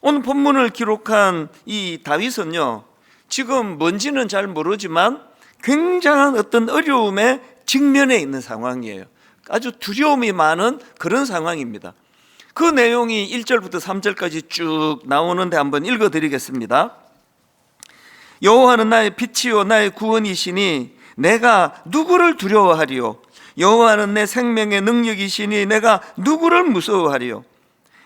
오늘 본문을 기록한 이 다윗은요, 지금 뭔지는 잘 모르지만 굉장한 어떤 어려움에 직면해 있는 상황이에요. 아주 두려움이 많은 그런 상황입니다. 그 내용이 1절부터 3절까지 쭉 나오는데 한번 읽어드리겠습니다. 여호와는 나의 빛이요 나의 구원이시니 내가 누구를 두려워하리요? 여호와는 내 생명의 능력이시니 내가 누구를 무서워하리요?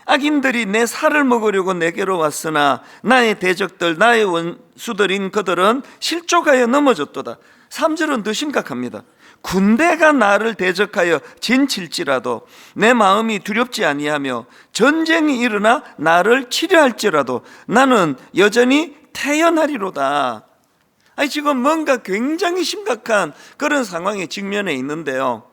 악인들이 내 살을 먹으려고 내게로 왔으나 나의 대적들 나의 원수들인 그들은 실족하여 넘어졌도다. 3절은 더 심각합니다. 군대가 나를 대적하여 진칠지라도 내 마음이 두렵지 아니하며 전쟁이 일어나 나를 치려할지라도 나는 여전히 태어나리로다. 아니, 지금 뭔가 굉장히 심각한 그런 상황에 직면해 있는데요,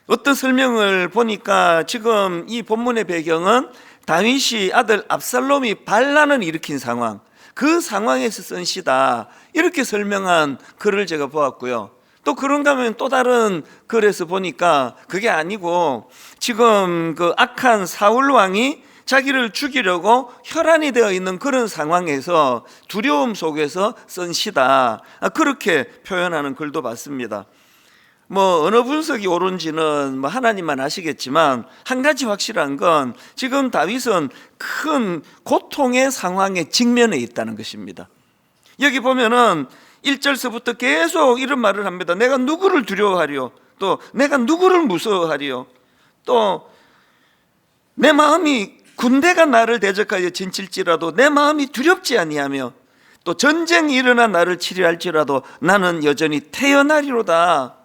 어떤 설명을 보니까 지금 이 본문의 배경은 다윗이 아들 압살롬이 반란을 일으킨 상황, 그 상황에서 쓴 시다, 이렇게 설명한 글을 제가 보았고요. 또 그런가 하면 또 다른 글에서 보니까 그게 아니고 지금 그 악한 사울 왕이 자기를 죽이려고 혈안이 되어 있는 그런 상황에서 두려움 속에서 쓴 시다, 그렇게 표현하는 글도 봤습니다. 뭐 어느 분석이 옳은지는 뭐 하나님만 아시겠지만, 한 가지 확실한 건 지금 다윗은 큰 고통의 상황에 직면해 있다는 것입니다. 여기 보면은 1절서부터 계속 이런 말을 합니다. 내가 누구를 두려워하리요? 또 내가 누구를 무서워하리요? 또 내 마음이 군대가 나를 대적하여 진칠지라도 내 마음이 두렵지 아니하며 또 전쟁이 일어나 나를 치려할지라도 나는 여전히 태어나리로다.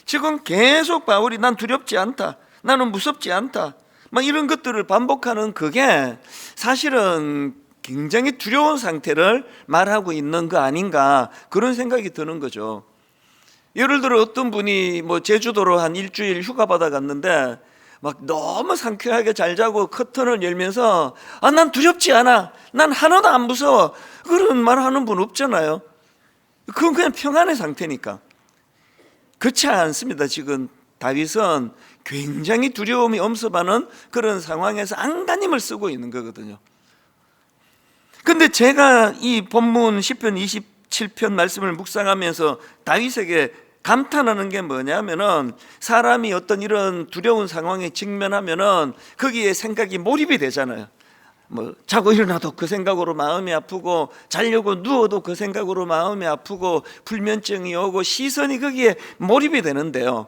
지금 계속 바울이 난 두렵지 않다, 나는 무섭지 않다, 막 이런 것들을 반복하는 그게 사실은 굉장히 두려운 상태를 말하고 있는 거 아닌가, 그런 생각이 드는 거죠. 예를 들어 어떤 분이 뭐 제주도로 한 일주일 휴가 받아 갔는데 막 너무 상쾌하게 잘 자고 커튼을 열면서 난 두렵지 않아, 난 하나도 안 무서워, 그런 말 하는 분 없잖아요. 그건 그냥 평안의 상태니까. 그렇지 않습니다. 지금 다윗은 굉장히 두려움이 엄습하는 그런 상황에서 안간힘을 쓰고 있는 거거든요. 근데 제가 이 본문 시편 27편 말씀을 묵상하면서 다윗에게 감탄하는 게 뭐냐면은, 사람이 어떤 이런 두려운 상황에 직면하면은 거기에 생각이 몰입이 되잖아요. 뭐 자고 일어나도 그 생각으로 마음이 아프고, 자려고 누워도 그 생각으로 마음이 아프고, 불면증이 오고 시선이 거기에 몰입이 되는데요,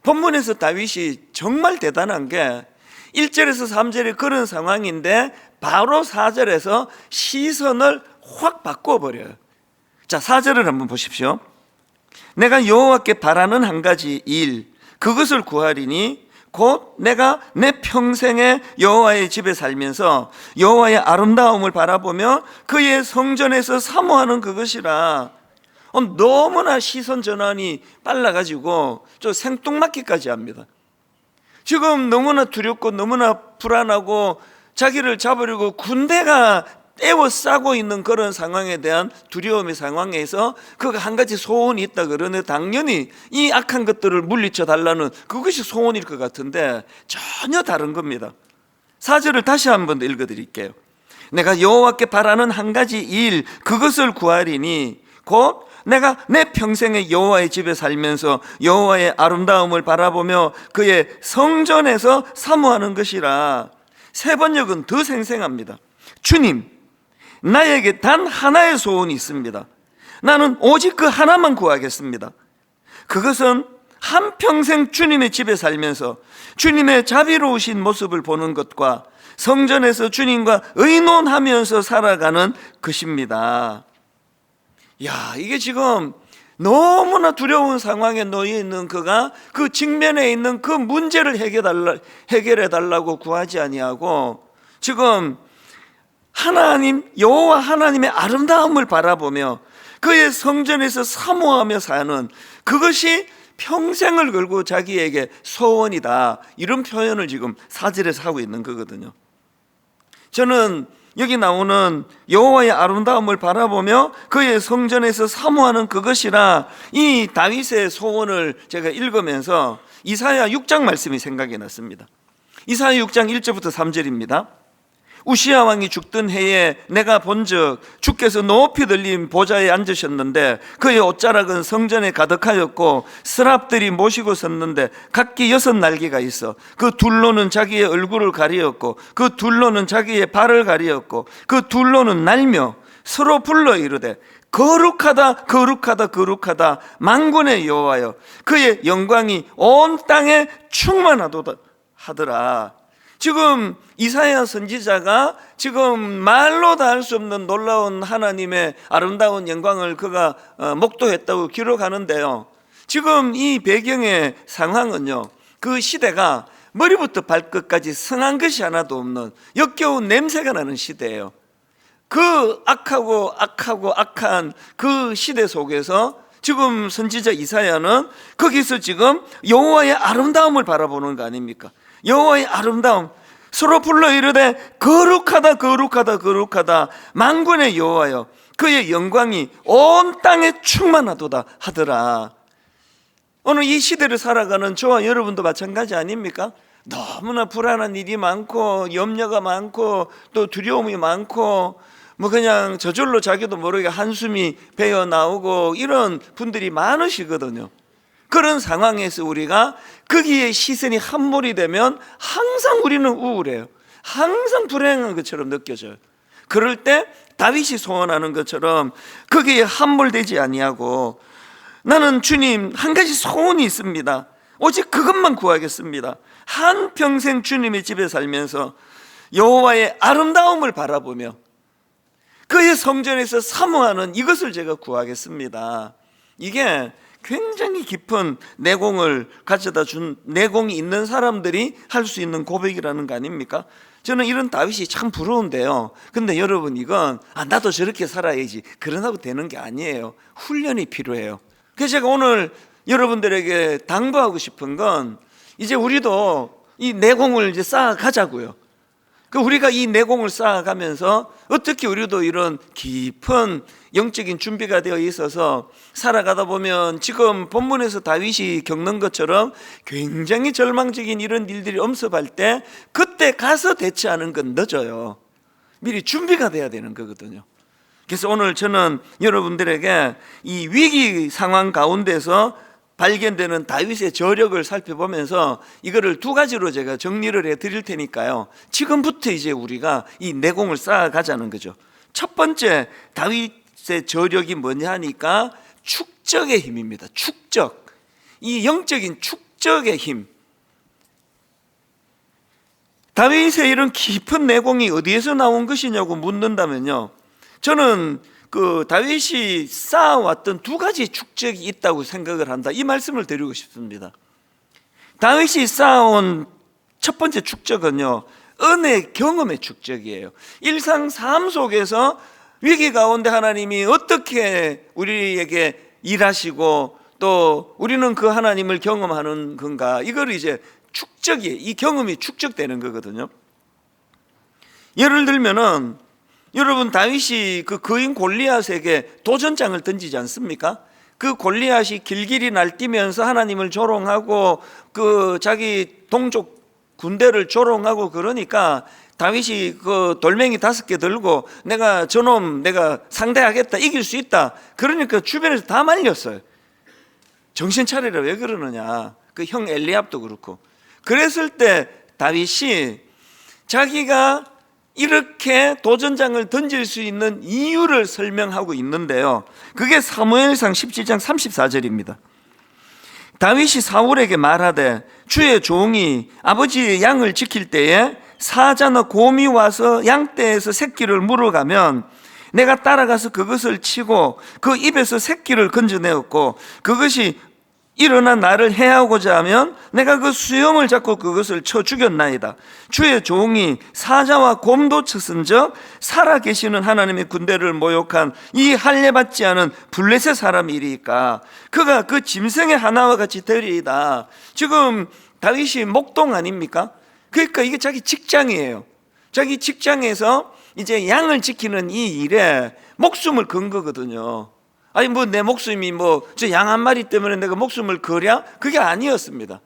본문에서 다윗이 정말 대단한 게 1절에서 3절이 그런 상황인데 바로 4절에서 시선을 확 바꿔버려요. 자, 4절을 한번 보십시오. 내가 여호와께 바라는 한 가지 일, 그것을 구하리니 곧 내가 내 평생에 여호와의 집에 살면서 여호와의 아름다움을 바라보며 그의 성전에서 사모하는 그것이라. 너무나 시선 전환이 빨라가지고 저 생뚱맞기까지 합니다. 지금 너무나 두렵고 너무나 불안하고 자기를 잡으려고 군대가 에워싸고 있는 그런 상황에 대한 두려움의 상황에서 그 한 가지 소원이 있다 그러네. 당연히 이 악한 것들을 물리쳐 달라는 그것이 소원일 것 같은데 전혀 다른 겁니다. 4절을 다시 한번 더 읽어드릴게요. 내가 여호와께 바라는 한 가지 일, 그것을 구하리니 곧 내가 내 평생에 여호와의 집에 살면서 여호와의 아름다움을 바라보며 그의 성전에서 사모하는 것이라. 세 번역은 더 생생합니다. 주님, 나에게 단 하나의 소원이 있습니다. 나는 오직 그 하나만 구하겠습니다. 그것은 한평생 주님의 집에 살면서 주님의 자비로우신 모습을 보는 것과 성전에서 주님과 의논하면서 살아가는 것입니다. 야, 이게 지금 너무나 두려운 상황에 놓여 있는 그가 그 직면에 있는 그 문제를 해결해 달라고 구하지 아니하고 지금 하나님, 여호와 하나님의 아름다움을 바라보며 그의 성전에서 사모하며 사는 그것이 평생을 걸고 자기에게 소원이다, 이런 표현을 지금 4절에서 하고 있는 거거든요. 저는 여기 나오는 여호와의 아름다움을 바라보며 그의 성전에서 사모하는 그것이라, 이 다윗의 소원을 제가 읽으면서 이사야 6장 말씀이 생각이 났습니다. 이사야 6장 1절부터 3절입니다. 우시야 왕이 죽던 해에 내가 본즉 주께서 높이 들린 보좌에 앉으셨는데 그의 옷자락은 성전에 가득하였고 스랍들이 모시고 섰는데 각기 6날개가 있어 그 둘로는 자기의 얼굴을 가리었고 그 둘로는 자기의 발을 가리었고 그 둘로는 날며 서로 불러 이르되 거룩하다 거룩하다 거룩하다 만군의 여호와여 그의 영광이 온 땅에 충만하도다 하더라. 지금 이사야 선지자가 지금 말로 다 할 수 없는 놀라운 하나님의 아름다운 영광을 그가 목도했다고 기록하는데요, 지금 이 배경의 상황은요, 그 시대가 머리부터 발끝까지 성한 것이 하나도 없는 역겨운 냄새가 나는 시대예요. 그 악한 그 시대 속에서 지금 선지자 이사야는 거기서 지금 여호와의 아름다움을 바라보는 거 아닙니까? 여호와의 아름다움, 서로 불러 이르되 거룩하다 거룩하다 거룩하다 만군의 여호와여 그의 영광이 온 땅에 충만하도다 하더라. 오늘 이 시대를 살아가는 저와 여러분도 마찬가지 아닙니까? 너무나 불안한 일이 많고 염려가 많고 또 두려움이 많고 뭐 그냥 저절로 자기도 모르게 한숨이 배어 나오고 이런 분들이 많으시거든요. 그런 상황에서 우리가 거기에 시선이 함몰이 되면 항상 우리는 우울해요. 항상 불행한 것처럼 느껴져요. 그럴 때 다윗이 소원하는 것처럼 거기에 함몰되지 아니하고 나는 주님 한 가지 소원이 있습니다. 오직 그것만 구하겠습니다. 한평생 주님의 집에 살면서 여호와의 아름다움을 바라보며 그의 성전에서 사모하는 이것을 제가 구하겠습니다. 이게 굉장히 깊은 내공을 가져다 준, 내공이 있는 사람들이 할 수 있는 고백이라는 거 아닙니까? 저는 이런 다윗이 참 부러운데요, 근데 여러분 이건 나도 저렇게 살아야지 그러다고 되는 게 아니에요. 훈련이 필요해요. 그래서 제가 오늘 여러분들에게 당부하고 싶은 건 이제 우리도 이 내공을 이제 쌓아가자고요. 우리가 이 내공을 쌓아가면서 어떻게 우리도 이런 깊은 영적인 준비가 되어 있어서 살아가다 보면 지금 본문에서 다윗이 겪는 것처럼 굉장히 절망적인 이런 일들이 엄습할 때 그때 가서 대처하는 건 늦어요. 미리 준비가 돼야 되는 거거든요. 그래서 오늘 저는 여러분들에게 이 위기 상황 가운데서 발견되는 다윗의 저력을 살펴보면서 이거를 두 가지로 제가 정리를 해 드릴 테니까요, 지금부터 이제 우리가 이 내공을 쌓아가자는 거죠. 첫 번째 다윗의 저력이 뭐냐 하니까 축적의 힘입니다. 축적, 이 영적인 축적의 힘. 다윗의 이런 깊은 내공이 어디에서 나온 것이냐고 묻는다면요, 저는 그 다윗이 쌓아왔던 두 가지 축적이 있다고 생각을 한다, 이 말씀을 드리고 싶습니다. 다윗이 쌓아온 첫 번째 축적은요, 은혜 경험의 축적이에요. 일상 삶 속에서 위기 가운데 하나님이 어떻게 우리에게 일하시고 또 우리는 그 하나님을 경험하는 건가, 이걸 이제 축적이, 이 경험이 축적되는 거거든요. 예를 들면은 여러분, 다윗이 그 거인 골리앗에게 도전장을 던지지 않습니까? 그 골리앗이 길길이 날뛰면서 하나님을 조롱하고 그 자기 동족 군대를 조롱하고 그러니까 다윗이 그 돌멩이 5개 들고 내가 저놈 내가 상대하겠다, 이길 수 있다, 그러니까 주변에서 다 말렸어요. 정신 차리라, 왜 그러느냐. 그 형 엘리압도 그렇고. 그랬을 때 다윗이 자기가 이렇게 도전장을 던질 수 있는 이유를 설명하고 있는데요, 그게 사무엘상 17장 34절입니다. 다윗이 사울에게 말하되 주의 종이 아버지의 양을 지킬 때에 사자나 곰이 와서 양떼에서 새끼를 물어가면 내가 따라가서 그것을 치고 그 입에서 새끼를 건져내었고 그것이 일어나 나를 해하고자 하면 내가 그 수염을 잡고 그것을 쳐 죽였나이다. 주의 종이 사자와 곰도 쳤은즉 살아계시는 하나님의 군대를 모욕한 이 할례받지 않은 블레셋 사람이리까 그가 그 짐승의 하나와 같이 되리이다. 지금 다윗이 목동 아닙니까? 그러니까 이게 자기 직장이에요. 자기 직장에서 이제 양을 지키는 이 일에 목숨을 건 거거든요. 아니 뭐 내 목숨이 뭐 저 양 한 마리 때문에 내가 목숨을 걸랴? 그게 아니었습니다.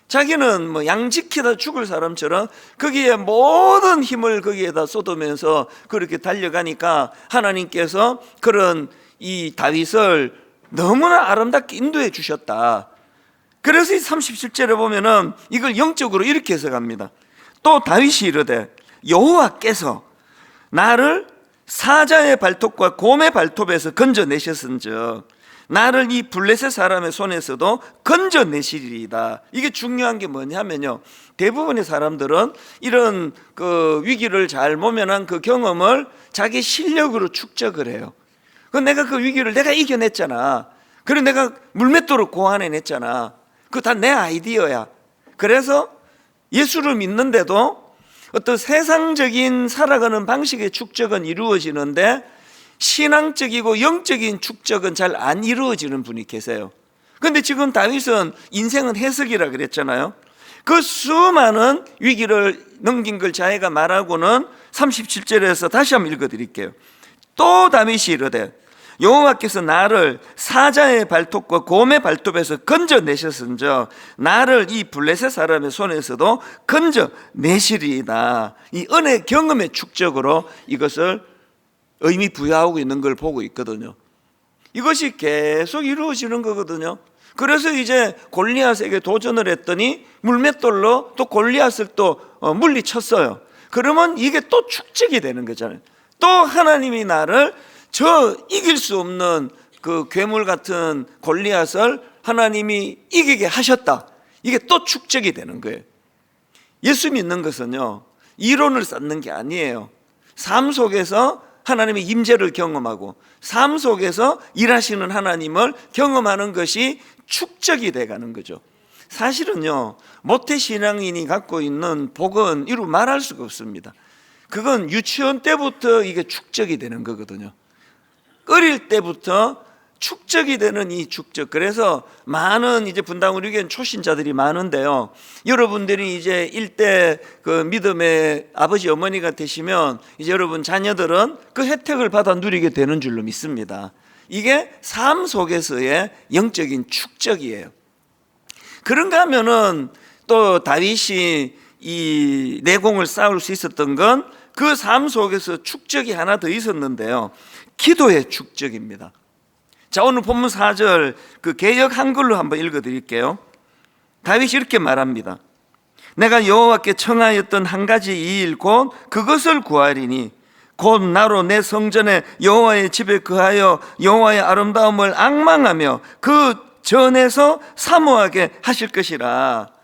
자기는 뭐 양 지키다 죽을 사람처럼 거기에 모든 힘을 거기에다 쏟으면서 그렇게 달려가니까 하나님께서 그런 이 다윗을 너무나 아름답게 인도해 주셨다. 그래서 이 37절에 보면은 이걸 영적으로 이렇게 해석합니다. 또 다윗이 이르되 여호와께서 나를 사자의 발톱과 곰의 발톱에서 건져내셨은즉 나를 이 블레셋 사람의 손에서도 건져내시리이다. 이게 중요한 게 뭐냐면요, 대부분의 사람들은 이런 그 위기를 잘 모면한 그 경험을 자기 실력으로 축적을 해요. 내가 그 위기를 내가 이겨냈잖아. 그리고 내가 물맷돌을 고안해냈잖아. 그거 다 내 아이디어야. 그래서 예수를 믿는데도 어떤 세상적인 살아가는 방식의 축적은 이루어지는데 신앙적이고 영적인 축적은 잘 안 이루어지는 분이 계세요. 그런데 지금 다윗은 인생은 해석이라 그랬잖아요. 그 수많은 위기를 넘긴 걸 자기가 말하고는 37절에서 다시 한번 읽어드릴게요. 또 다윗이 이르되 여호와께서 나를 사자의 발톱과 곰의 발톱에서 건져내셨은즉 나를 이 블레셋 사람의 손에서도 건져내시리이다. 이 은혜 경험의 축적으로 이것을 의미 부여하고 있는 걸 보고 있거든요. 이것이 계속 이루어지는 거거든요. 그래서 이제 골리앗에게 도전을 했더니 물맷돌로 또 골리앗을 또 물리쳤어요. 그러면 이게 또 축적이 되는 거잖아요. 또 하나님이 나를 저 이길 수 없는 그 괴물 같은 골리앗을 하나님이 이기게 하셨다. 이게 또 축적이 되는 거예요. 예수 믿는 것은요, 이론을 쌓는 게 아니에요. 삶 속에서 하나님의 임재를 경험하고 삶 속에서 일하시는 하나님을 경험하는 것이 축적이 돼가는 거죠. 사실은요, 모태신앙인이 갖고 있는 복은 이루 말할 수가 없습니다. 그건 유치원 때부터 이게 축적이 되는 거거든요. 어릴 때부터 축적이 되는 이 축적. 그래서 많은 이제 분당 우리 교회는 초신자들이 많은데요, 여러분들이 이제 일대 그 믿음의 아버지 어머니가 되시면 이제 여러분 자녀들은 그 혜택을 받아 누리게 되는 줄로 믿습니다. 이게 삶 속에서의 영적인 축적이에요. 그런가 하면은 또 다윗이 이 내공을 쌓을 수 있었던 건 그 삶 속에서 축적이 하나 더 있었는데요, 기도의 축적입니다. 자, 오늘 본문 4절 그 개역 한글로 한번 읽어드릴게요. 다윗이 이렇게 말합니다. 내가 여호와께 청하였던 한 가지 일 곧 그것을 구하리니 곧 나로 내 성전에 여호와의 집에 거하여 여호와의 아름다움을 앙망하며 그 전에서 사모하게 하실 것이라.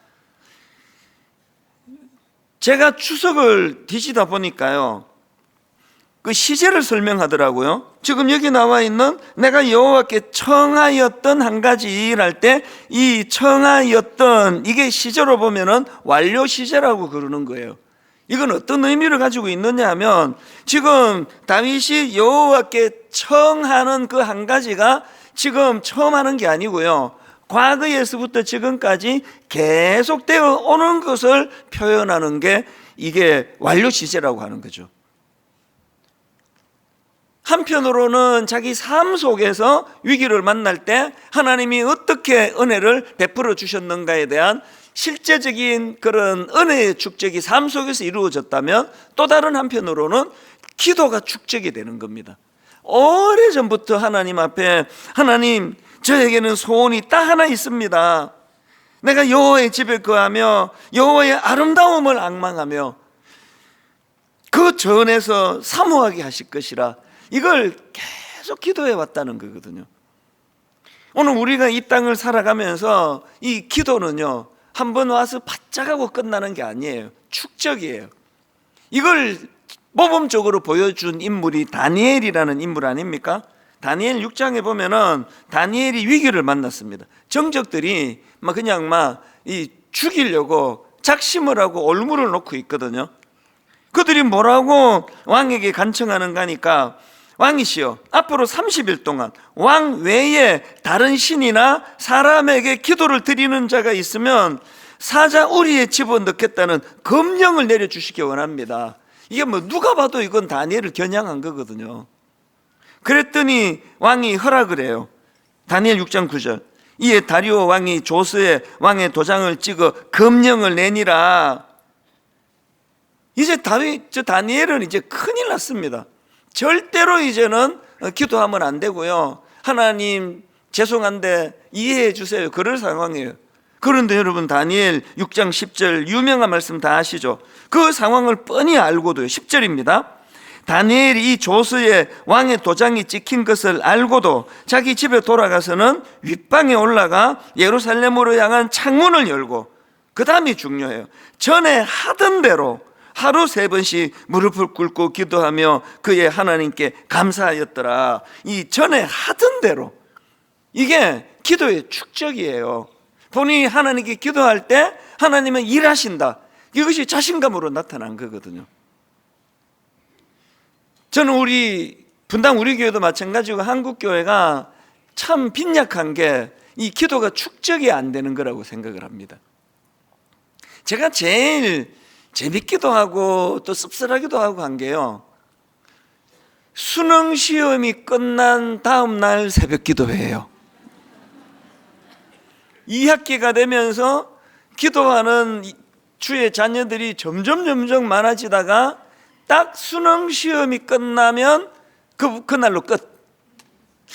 제가 추석을 뒤지다 보니까요, 그 시제를 설명하더라고요. 지금 여기 나와 있는 내가 여호와께 청하였던 한 가지 일 할 때 이 청하였던 이게 시제로 보면은 완료 시제라고 그러는 거예요. 이건 어떤 의미를 가지고 있느냐 하면 지금 다윗이 여호와께 청하는 그 한 가지가 지금 처음 하는 게 아니고요, 과거에서부터 지금까지 계속되어 오는 것을 표현하는 게 이게 완료 시제라고 하는 거죠. 한편으로는 자기 삶 속에서 위기를 만날 때 하나님이 어떻게 은혜를 베풀어 주셨는가에 대한 실제적인 그런 은혜의 축적이 삶 속에서 이루어졌다면, 또 다른 한편으로는 기도가 축적이 되는 겁니다. 오래전부터 하나님 앞에, 하나님 저에게는 소원이 딱 하나 있습니다. 내가 여호와의 집에 거하며 여호와의 아름다움을 앙망하며 그 전에서 사모하게 하실 것이라. 이걸 계속 기도해 왔다는 거거든요. 오늘 우리가 이 땅을 살아가면서 이 기도는요, 한번 와서 바짝 하고 끝나는 게 아니에요. 축적이에요. 이걸 모범적으로 보여준 인물이 다니엘이라는 인물 아닙니까? 다니엘 6장에 보면은 다니엘이 위기를 만났습니다. 정적들이 그냥 죽이려고 작심을 하고 올무를 놓고 있거든요. 그들이 뭐라고 왕에게 간청하는가 하니까, 왕이시여, 앞으로 30일 동안 왕 외에 다른 신이나 사람에게 기도를 드리는 자가 있으면 사자 우리의 집어넣겠다는 검령을 내려주시기 원합니다. 이게 누가 봐도 이건 다니엘을 겨냥한 거거든요. 그랬더니 왕이 허락을 해요. 다니엘 6장 9절 이에 다리오 왕이 조스의 왕의 도장을 찍어 검령을 내니라. 이제 다니엘은 이제 큰일 났습니다. 절대로 이제는 기도하면 안 되고요. 하나님 죄송한데 이해해 주세요. 그럴 상황이에요. 그런데 여러분, 다니엘 6장 10절 유명한 말씀 다 아시죠? 그 상황을 뻔히 알고도요. 10절입니다. 다니엘이 이 조스의 왕의 도장이 찍힌 것을 알고도 자기 집에 돌아가서는 윗방에 올라가 예루살렘으로 향한 창문을 열고, 그 다음이 중요해요. 전에 하던 대로 하루 3번씩 무릎을 꿇고 기도하며 그의 하나님께 감사하였더라. 이 전에 하던 대로, 이게 기도의 축적이에요. 본인이 하나님께 기도할 때 하나님은 일하신다. 이것이 자신감으로 나타난 거거든요. 저는 분당 우리 교회도 마찬가지고 한국 교회가 참 빈약한 게 이 기도가 축적이 안 되는 거라고 생각을 합니다. 제가 제일 재밌기도 하고 또 씁쓸하기도 하고 한 게요, 수능 시험이 끝난 다음 날 새벽 기도회예요. 2학기가 되면서 기도하는 주의 자녀들이 점점 많아지다가 딱 수능 시험이 끝나면 그날로 끝.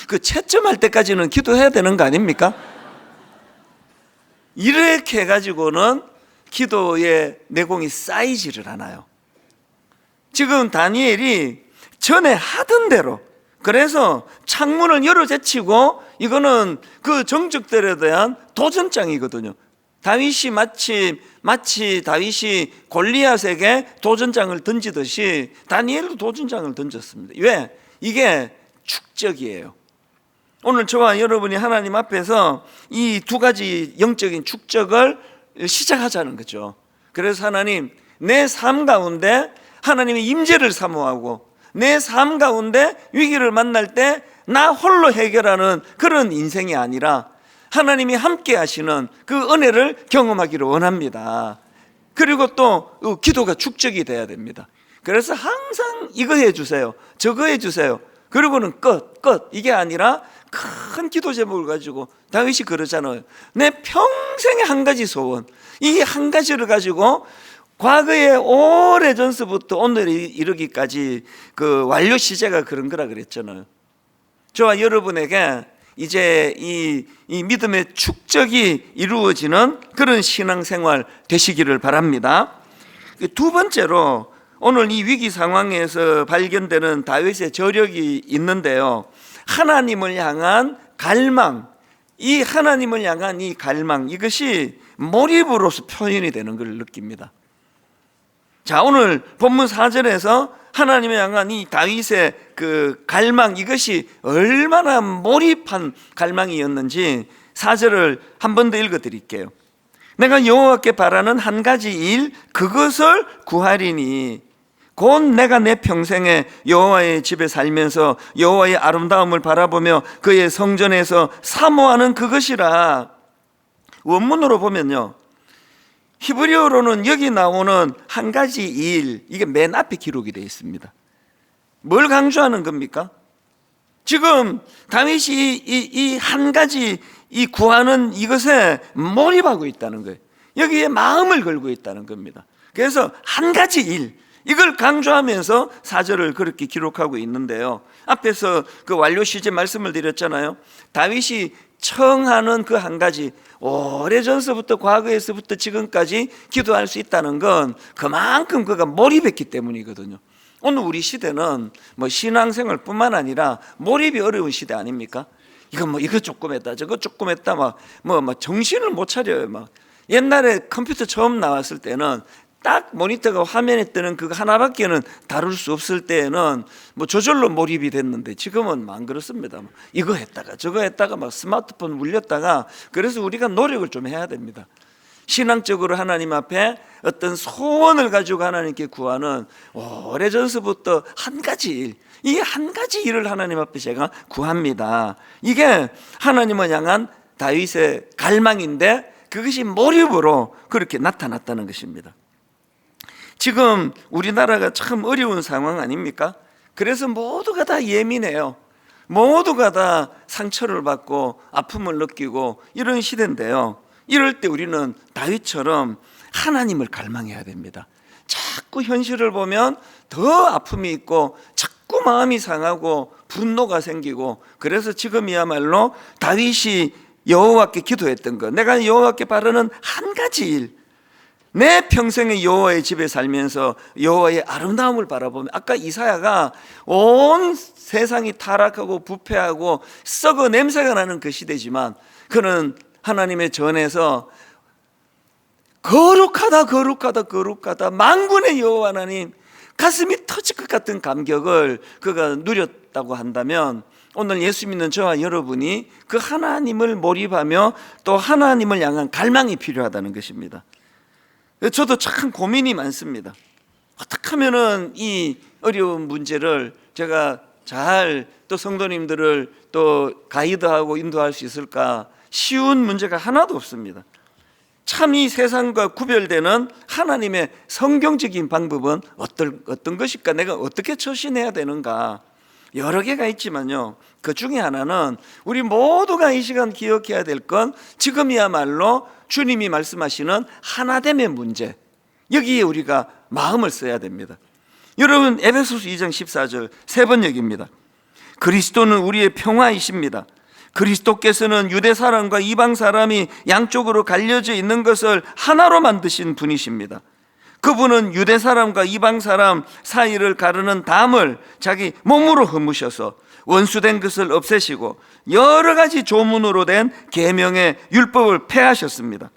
그 채점할 때까지는 기도해야 되는 거 아닙니까? 이렇게 해가지고는 기도의 내공이 쌓이지를 않아요. 지금 다니엘이 전에 하던 대로, 그래서 창문을 열어 제치고, 이거는 그 정적들에 대한 도전장이거든요. 다윗이 마치 다윗이 골리앗에게 도전장을 던지듯이 다니엘도 도전장을 던졌습니다. 왜? 이게 축적이에요. 오늘 저와 여러분이 하나님 앞에서 이 2가지 영적인 축적을 시작하자는 거죠. 그래서 하나님, 내 삶 가운데 하나님의 임재를 사모하고, 내 삶 가운데 위기를 만날 때 나 홀로 해결하는 그런 인생이 아니라 하나님이 함께 하시는 그 은혜를 경험하기를 원합니다. 그리고 또 기도가 축적이 돼야 됩니다. 그래서 항상 이거 해주세요, 저거 해주세요, 그리고는 끝. 이게 아니라 큰 기도 제목을 가지고 다윗이 그러잖아요. 내 평생의 한 가지 소원, 이 한 가지를 가지고 과거에 오래전서부터 오늘에 이르기까지 그 완료 시제가 그런 거라 그랬잖아요. 저와 여러분에게 이제 이 믿음의 축적이 이루어지는 그런 신앙생활 되시기를 바랍니다. 2번째로 오늘 이 위기 상황에서 발견되는 다윗의 저력이 있는데요, 하나님을 향한 갈망, 이 하나님을 향한 이 갈망, 이것이 몰입으로서 표현이 되는 걸 느낍니다. 자, 오늘 본문 4절에서 하나님을 향한 이 다윗의 그 갈망, 이것이 얼마나 몰입한 갈망이었는지 4절을 한 번 더 읽어 드릴게요. 내가 여호와께 바라는 한 가지 일, 그것을 구하리니 곧 내가 내 평생에 여호와의 집에 살면서 여호와의 아름다움을 바라보며 그의 성전에서 사모하는 그것이라. 원문으로 보면요, 히브리어로는 여기 나오는 한 가지 일, 이게 맨 앞에 기록이 되어 있습니다. 뭘 강조하는 겁니까? 지금 다윗이 이 한 가지 이 구하는 이것에 몰입하고 있다는 거예요. 여기에 마음을 걸고 있다는 겁니다. 그래서 한 가지 일, 이걸 강조하면서 4절을 그렇게 기록하고 있는데요, 앞에서 그 완료 시제 말씀을 드렸잖아요. 다윗이 청하는 그 한 가지, 오래전서부터 과거에서부터 지금까지 기도할 수 있다는 건 그만큼 그가 몰입했기 때문이거든요. 오늘 우리 시대는 뭐 신앙생활 뿐만 아니라 몰입이 어려운 시대 아닙니까? 이거 조금 했다, 저거 조금 했다, 막 정신을 못 차려요. 막 옛날에 컴퓨터 처음 나왔을 때는 딱 모니터가 화면에 뜨는 그거 하나밖에는 다룰 수 없을 때에는 뭐 저절로 몰입이 됐는데, 지금은 안 그렇습니다. 이거 했다가 저거 했다가 막 스마트폰 울렸다가, 그래서 우리가 노력을 좀 해야 됩니다. 신앙적으로 하나님 앞에 어떤 소원을 가지고 하나님께 구하는, 오래전서부터 한 가지 일, 이 한 가지 일을 하나님 앞에 제가 구합니다. 이게 하나님을 향한 다윗의 갈망인데, 그것이 몰입으로 그렇게 나타났다는 것입니다. 지금 우리나라가 참 어려운 상황 아닙니까? 그래서 모두가 다 예민해요. 모두가 다 상처를 받고 아픔을 느끼고 이런 시대인데요, 이럴 때 우리는 다윗처럼 하나님을 갈망해야 됩니다. 자꾸 현실을 보면 더 아픔이 있고 자꾸 마음이 상하고 분노가 생기고, 그래서 지금이야말로 다윗이 여호와께 기도했던 것, 내가 여호와께 바라는 한 가지 일, 내 평생에 여호와의 집에 살면서 여호와의 아름다움을 바라보면, 아까 이사야가 온 세상이 타락하고 부패하고 썩어 냄새가 나는 그 시대지만 그는 하나님의 전에서 거룩하다 거룩하다 거룩하다, 만군의 여호와 하나님, 가슴이 터질 것 같은 감격을 그가 누렸다고 한다면, 오늘 예수 믿는 저와 여러분이 그 하나님을 몰입하며 또 하나님을 향한 갈망이 필요하다는 것입니다. 저도 참 고민이 많습니다. 어떻게 하면은 이 어려운 문제를 제가 잘 또 성도님들을 또 가이드하고 인도할 수 있을까? 쉬운 문제가 하나도 없습니다. 참 이 세상과 구별되는 하나님의 성경적인 방법은 어떤 것일까? 내가 어떻게 처신해야 되는가? 여러 개가 있지만요, 그 중에 하나는 우리 모두가 이 시간 기억해야 될 건 지금이야말로 주님이 말씀하시는 하나됨의 문제, 여기에 우리가 마음을 써야 됩니다. 여러분, 에베소서 2장 14절 세 번역입니다. 그리스도는 우리의 평화이십니다. 그리스도께서는 유대 사람과 이방 사람이 양쪽으로 갈려져 있는 것을 하나로 만드신 분이십니다. 그분은 유대 사람과 이방 사람 사이를 가르는 담을 자기 몸으로 허무셔서 원수된 것을 없애시고 여러 가지 조문으로 된 계명의 율법을 폐하셨습니다.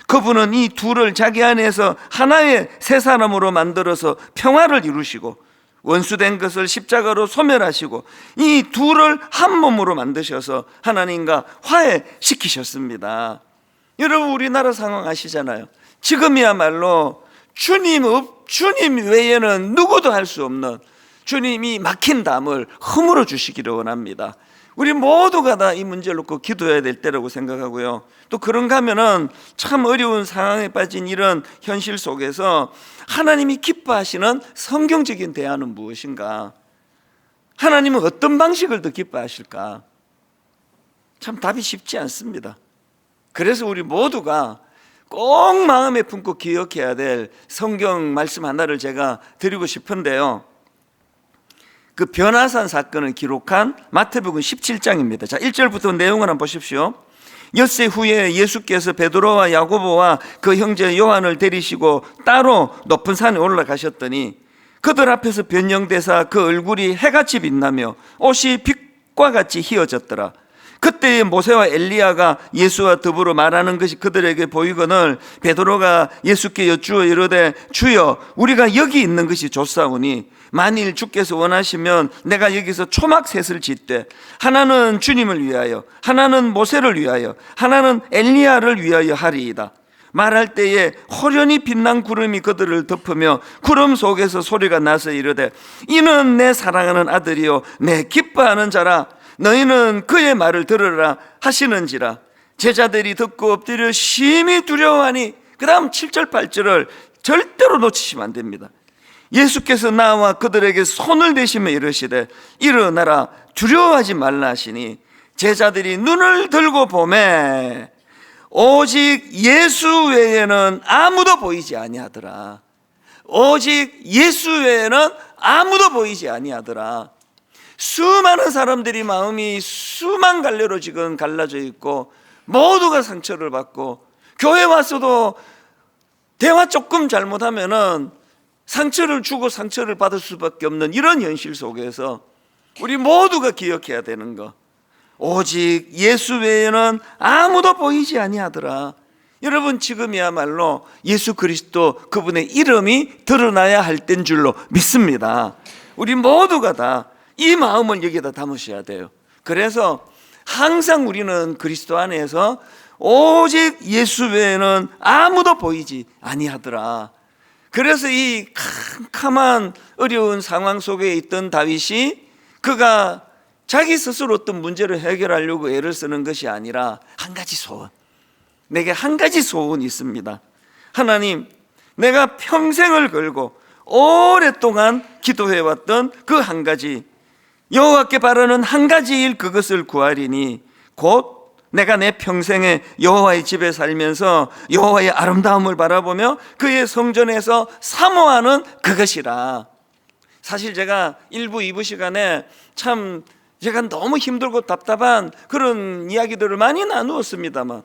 그분은 이 둘을 자기 안에서 하나의 새 사람으로 만들어서 평화를 이루시고 원수된 것을 십자가로 소멸하시고 이 둘을 한 몸으로 만드셔서 하나님과 화해시키셨습니다. 여러분, 우리나라 상황 아시잖아요. 지금이야말로 주님 외에는 누구도 할 수 없는, 주님이 막힌 담을 허물어 주시기를 원합니다. 우리 모두가 다 이 문제를 놓고 기도해야 될 때라고 생각하고요, 또 그런가 하면은 참 어려운 상황에 빠진 이런 현실 속에서 하나님이 기뻐하시는 성경적인 대안은 무엇인가? 하나님은 어떤 방식을 더 기뻐하실까? 참 답이 쉽지 않습니다. 그래서 우리 모두가 꼭 마음에 품고 기억해야 될 성경 말씀 하나를 제가 드리고 싶은데요, 그 변화산 사건을 기록한 마태복음 17장입니다. 자, 1절부터 내용을 한번 보십시오. 엿새 후에 예수께서 베드로와 야고보와 그 형제 요한을 데리시고 따로 높은 산에 올라가셨더니 그들 앞에서 변형되사 그 얼굴이 해같이 빛나며 옷이 빛과 같이 희어졌더라. 그때에 모세와 엘리야가 예수와 더불어 말하는 것이 그들에게 보이거늘 베드로가 예수께 여쭈어 이르되 주여, 우리가 여기 있는 것이 좋사오니 만일 주께서 원하시면 내가 여기서 초막셋을 짓되 하나는 주님을 위하여, 하나는 모세를 위하여, 하나는 엘리야를 위하여 하리이다. 말할 때에 호련히 빛난 구름이 그들을 덮으며 구름 속에서 소리가 나서 이르되 이는 내 사랑하는 아들이요 내 기뻐하는 자라. 너희는 그의 말을 들으라 하시는지라. 제자들이 듣고 엎드려 심히 두려워하니, 그 다음 7절 8절을 절대로 놓치시면 안 됩니다. 예수께서 나와 그들에게 손을 대시며 이르시되 일어나라, 두려워하지 말라 하시니 제자들이 눈을 들고 보매 오직 예수 외에는 아무도 보이지 아니하더라. 오직 예수 외에는 아무도 보이지 아니하더라. 수많은 사람들이 마음이 수만 갈래로 지금 갈라져 있고 모두가 상처를 받고, 교회 와서도 대화 조금 잘못하면은 상처를 주고 상처를 받을 수밖에 없는 이런 현실 속에서 우리 모두가 기억해야 되는 거, 오직 예수 외에는 아무도 보이지 아니하더라. 여러분, 지금이야말로 예수 그리스도 그분의 이름이 드러나야 할 때인 줄로 믿습니다. 우리 모두가 다 이 마음을 여기다 담으셔야 돼요. 그래서 항상 우리는 그리스도 안에서 오직 예수 외에는 아무도 보이지 아니하더라. 그래서 이 캄캄한 어려운 상황 속에 있던 다윗이 그가 자기 스스로 어떤 문제를 해결하려고 애를 쓰는 것이 아니라 한 가지 소원, 내게 한 가지 소원이 있습니다. 하나님, 내가 평생을 걸고 오랫동안 기도해왔던 그 한 가지, 여호와께 바라는 한 가지 일 그것을 구하리니 곧 내가 내 평생에 여호와의 집에 살면서 여호와의 아름다움을 바라보며 그의 성전에서 사모하는 그것이라. 사실 제가 1부, 2부 시간에 참 제가 너무 힘들고 답답한 그런 이야기들을 많이 나누었습니다만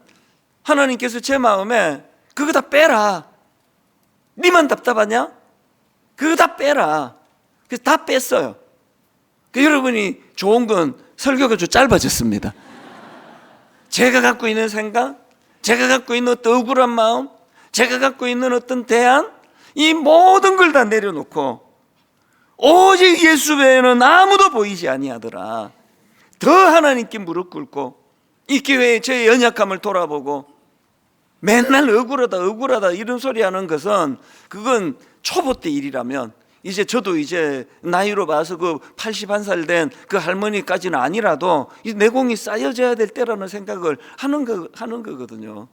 하나님께서 제 마음에 그거 다 빼라. 니만 답답하냐? 그거 다 빼라. 그래서 다 뺐어요. 여러분이 좋은 건 설교가 좀 짧아졌습니다. 제가 갖고 있는 생각, 제가 갖고 있는 어떤 억울한 마음, 제가 갖고 있는 어떤 대안, 이 모든 걸 다 내려놓고 오직 예수 외에는 아무도 보이지 아니하더라. 더 하나님께 무릎 꿇고 이 교회의 저의 연약함을 돌아보고 맨날 억울하다 이런 소리 하는 것은 그건 초보 때 일이라면 이제 저도 이제 나이로 봐서 그 81살 된 그 할머니까지는 아니라도 이 내공이 쌓여져야 될 때라는 생각을 하는 거거든요.